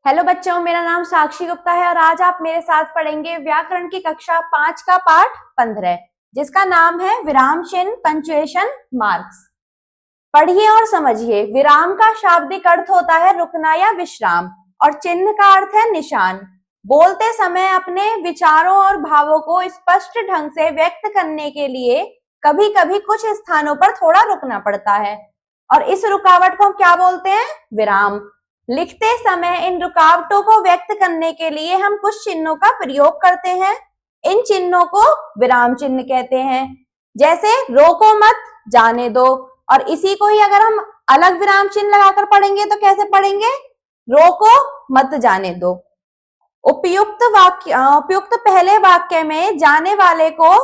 Hello बच्चों, मेरा नाम साक्षी गुप्ता है और आज आप मेरे साथ पढ़ेंगे व्याकरण की कक्षा 5 का पाठ 15 जिसका नाम है विराम चिन्ह पंक्चुएशन मार्क्स। पढ़िए और समझिए। विराम का शाब्दिक अर्थ होता है रुकना या विश्राम और चिन्ह का अर्थ है निशान। बोलते समय अपने विचारों और भावों को स्पष्ट ढंग से व्यक्त करने के लिए कभी कभी कुछ स्थानों पर थोड़ा रुकना पड़ता है और इस रुकावट को क्या बोलते हैं? विराम। लिखते समय इन रुकावटों को व्यक्त करने के लिए हम कुछ चिन्हों का प्रयोग करते हैं। इन चिन्हों को विराम चिन्ह कहते हैं। जैसे रोको मत, जाने दो, और इसी को ही अगर हम अलग विराम चिन्ह लगाकर पढ़ेंगे तो कैसे पढ़ेंगे? रोको मत, जाने दो। उपयुक्त पहले वाक्य में जाने वाले को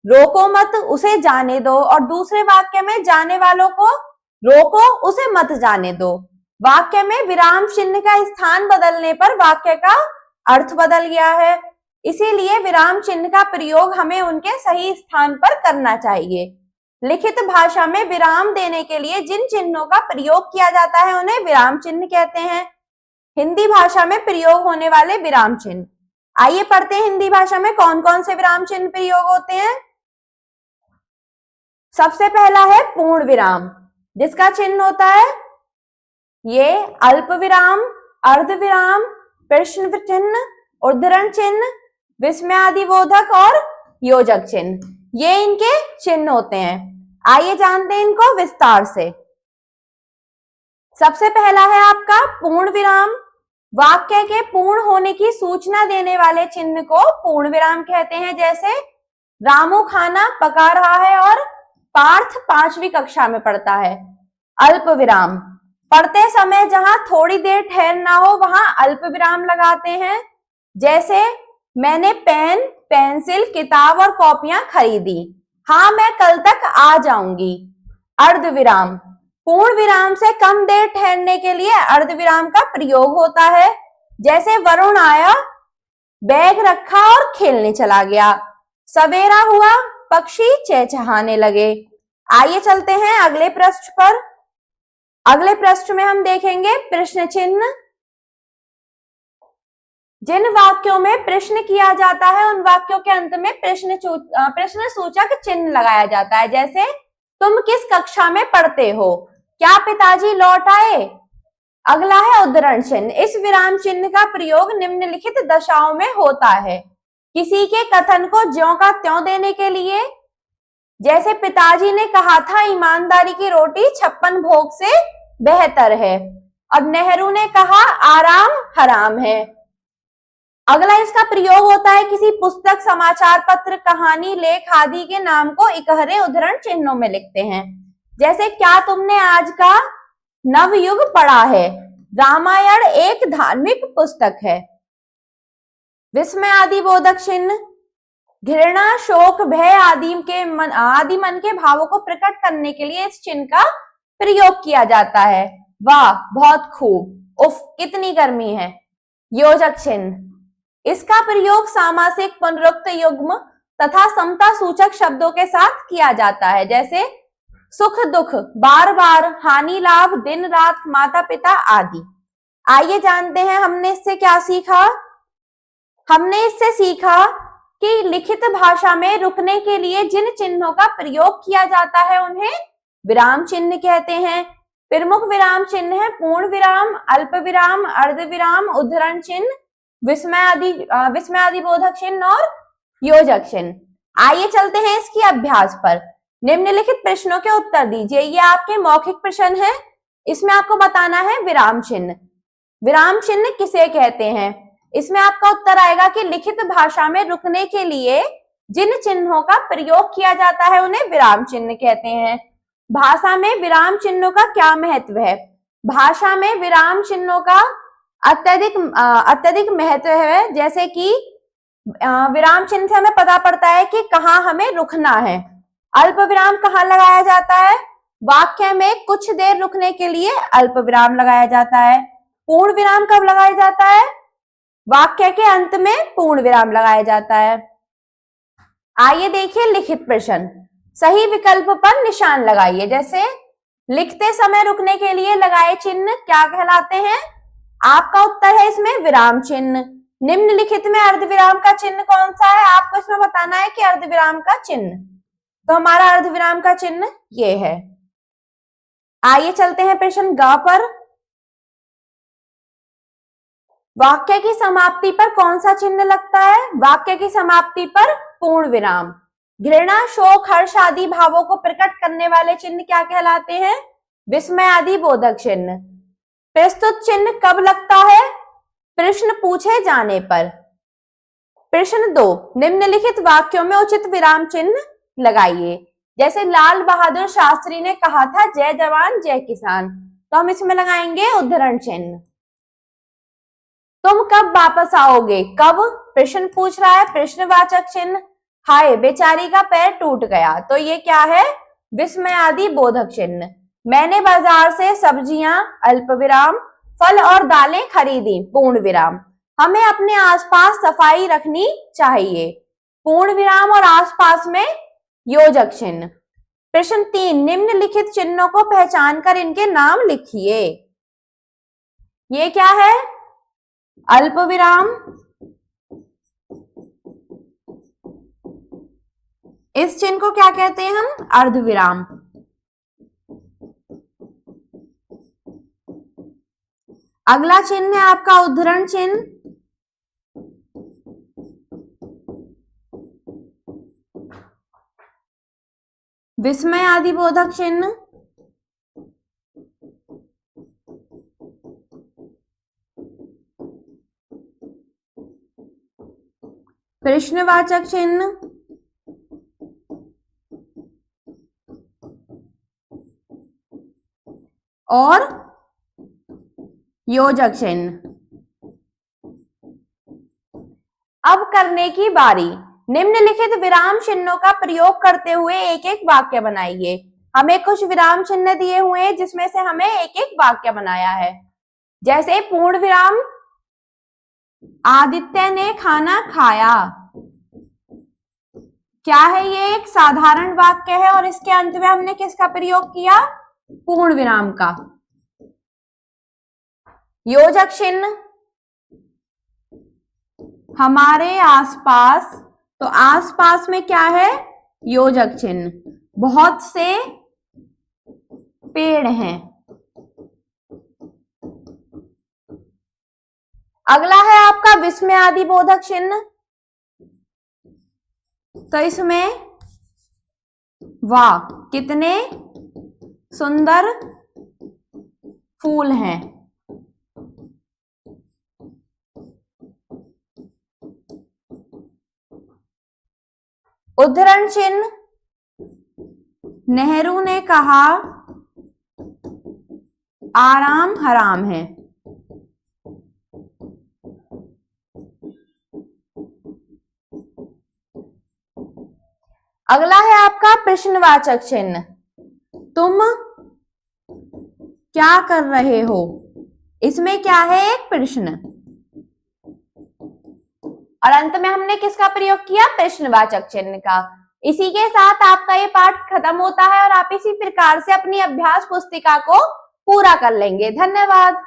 रोको मत, उसे जाने दो, और दूसरे वाक्य में जाने वालों को रोको, उसे मत जाने दो। वाक्य में विराम चिन्ह का स्थान बदलने पर वाक्य का अर्थ बदल गया है, इसीलिए विराम चिन्ह का प्रयोग हमें उनके सही स्थान पर करना चाहिए। लिखित भाषा में विराम देने के लिए जिन चिन्हों का प्रयोग किया जाता है उन्हें विराम चिन्ह कहते हैं। हिंदी भाषा में प्रयोग होने वाले विराम चिन्ह आइए पढ़ते हैं। हिंदी भाषा में कौन कौन से विराम चिन्ह प्रयोग होते हैं? सबसे पहला है पूर्ण विराम, जिसका चिन्ह होता है ये अल्प विराम, अर्ध विराम, प्रश्न चिन्ह, उद्धरण चिन्ह, विस्मयादिबोधक और योजक चिन्ह, ये इनके चिन्ह होते हैं। आइए जानते हैं इनको विस्तार से। सबसे पहला है आपका पूर्ण विराम। वाक्य के पूर्ण होने की सूचना देने वाले चिन्ह को पूर्ण विराम कहते हैं। जैसे रामू खाना पका रहा है और पार्थ 5वीं कक्षा में पढ़ता है। अल्प विराम, पढ़ते समय जहां थोड़ी देर ठहरना हो वहां अल्प विराम लगाते हैं। जैसे मैंने पेन, पेंसिल, किताब और कॉपियां खरीदी। हाँ, मैं कल तक आ जाऊंगी। अर्ध विराम, पूर्ण विराम से कम देर ठहरने के लिए अर्ध विराम का प्रयोग होता है। जैसे वरुण आया, बैग रखा और खेलने चला गया। सवेरा हुआ, पक्षी चहचहाने लगे। आइए चलते हैं अगले पृष्ठ पर। अगले पृष्ठ में हम देखेंगे प्रश्न चिन्ह। जिन वाक्यों में प्रश्न किया जाता है उन वाक्यों के अंत में प्रश्न सूचक चिन्ह लगाया जाता है। जैसे तुम किस कक्षा में पढ़ते हो? क्या पिताजी लौट आए? अगला है उद्धरण चिन्ह। इस विराम चिन्ह का प्रयोग निम्नलिखित दशाओं में होता है। किसी के कथन को ज्यों का त्यों देने के लिए, जैसे पिताजी ने कहा था ईमानदारी की रोटी 56 भोग से बेहतर है, और नेहरू ने कहा आराम हराम है। अगला इसका प्रयोग होता है किसी पुस्तक, समाचार पत्र, कहानी, लेख आदि के नाम को इकहरे उद्धरण चिन्हों में लिखते हैं। जैसे क्या तुमने आज का नवयुग पढ़ा है? रामायण एक धार्मिक पुस्तक है। विस्मयादिबोधक चिन्ह, घृणा, शोक, भय आदि मन के भावों को प्रकट करने के लिए इस चिन्ह का प्रयोग किया जाता है। वाह, बहुत खूब, उफ, कितनी गर्मी है। योजक चिन्ह, इसका प्रयोग सामासिक, पुनरुक्त, युग्म तथा समता सूचक शब्दों के साथ किया जाता है। जैसे सुख दुख, बार बार, हानि लाभ, दिन रात, माता पिता आदि। आइए जानते हैं हमने इससे क्या सीखा। हमने इससे सीखा कि लिखित भाषा में रुकने के लिए जिन चिन्हों का प्रयोग किया जाता है उन्हें विराम चिन्ह कहते हैं। प्रमुख विराम चिन्ह है पूर्ण विराम, अल्प विराम, अर्ध विराम, उद्धरण चिन्ह, विस्मयादिबोधक चिन्ह और योजक चिन्ह। आइए चलते हैं इसकी अभ्यास पर। निम्नलिखित प्रश्नों के उत्तर दीजिए। ये आपके मौखिक प्रश्न है। इसमें आपको बताना है विराम चिन्ह। विराम चिन्ह किसे कहते हैं? इसमें आपका उत्तर आएगा कि लिखित भाषा में रुकने के लिए जिन चिन्हों का प्रयोग किया जाता है उन्हें विराम चिन्ह कहते हैं। भाषा में विराम चिन्हों का क्या महत्व है? भाषा में विराम चिन्हों का अत्यधिक महत्व है। जैसे कि विराम चिन्ह से हमें पता पड़ता है कि कहाँ हमें रुकना है। अल्प विराम कहाँ लगाया जाता है? वाक्य में कुछ देर रुकने के लिए अल्प विराम लगाया जाता है। पूर्ण विराम कब लगाया जाता है? वाक्य के अंत में पूर्ण विराम लगाया जाता है। आइए देखिए लिखित प्रश्न। सही विकल्प पर निशान लगाइए। जैसे लिखते समय रुकने के लिए लगाए चिन्ह क्या कहलाते हैं? आपका उत्तर है इसमें विराम चिन्ह। निम्नलिखित में अर्धविराम का चिन्ह कौन सा है? आपको इसमें बताना है कि अर्धविराम का चिन्ह। तो हमारा अर्धविराम का चिन्ह ये है। आइए चलते हैं प्रश्न ग पर। वाक्य की समाप्ति पर कौन सा चिन्ह लगता है? वाक्य की समाप्ति पर पूर्ण विराम। घृणा, शोक, हर्ष आदि भावों को प्रकट करने वाले चिन्ह क्या कहलाते हैं? विस्मय आदि बोधक चिन्ह। प्रस्तुत चिन्ह कब लगता है? प्रश्न पूछे जाने पर। प्रश्न 2, निम्नलिखित वाक्यों में उचित विराम चिन्ह लगाइए। जैसे लाल बहादुर शास्त्री ने कहा था जय जवान जय किसान, तो हम इसमें लगाएंगे उद्धरण चिन्ह। तुम कब वापस आओगे? कब प्रश्न पूछ रहा है, प्रश्नवाचक चिन्ह। हाय बेचारी का पैर टूट गया, तो ये क्या है? विस्मय आदि बोधक चिन्ह। मैंने बाजार से सब्जियां अल्प विराम, फल और दालें खरीदी पूर्ण विराम। हमें अपने आसपास सफाई रखनी चाहिए पूर्ण विराम और आसपास में योजक चिन्ह। प्रश्न 3, निम्नलिखित चिन्हों को पहचान कर इनके नाम लिखिए। ये क्या है? अल्प विराम, इस चिन्ह को क्या कहते हैं हम? अर्धविराम। अगला चिन्ह है आपका उद्धरण चिन्ह। विस्मय आदि बोधक चिन्ह। प्रश्नवाचक चिन्ह। और योजक चिन्ह। अब करने की बारी। निम्नलिखित विराम चिन्हों का प्रयोग करते हुए एक एक वाक्य बनाइए। हमें कुछ विराम चिन्ह दिए हुए हैं जिसमें से हमें एक एक वाक्य बनाया है। जैसे पूर्ण विराम, आदित्य ने खाना खाया। क्या है? ये एक साधारण वाक्य है और इसके अंत में हमने किसका प्रयोग किया? पूर्ण विराम का। योजक चिन्ह, हमारे आसपास, तो आसपास में क्या है? योजक चिन्ह। बहुत से पेड़ हैं। अगला है आपका विस्मय आदि बोधक चिन्ह। तो इसमें वाह कितने सुंदर फूल हैं। उद्धरण चिन्ह, नेहरू ने कहा आराम हराम है। अगला है आपका प्रश्नवाचक चिन्ह। तुम क्या कर रहे हो? इसमें क्या है? एक प्रश्न। और अंत में हमने किसका प्रयोग किया? प्रश्नवाचक चिन्ह का। इसी के साथ आपका ये पाठ खत्म होता है और आप इसी प्रकार से अपनी अभ्यास पुस्तिका को पूरा कर लेंगे। धन्यवाद।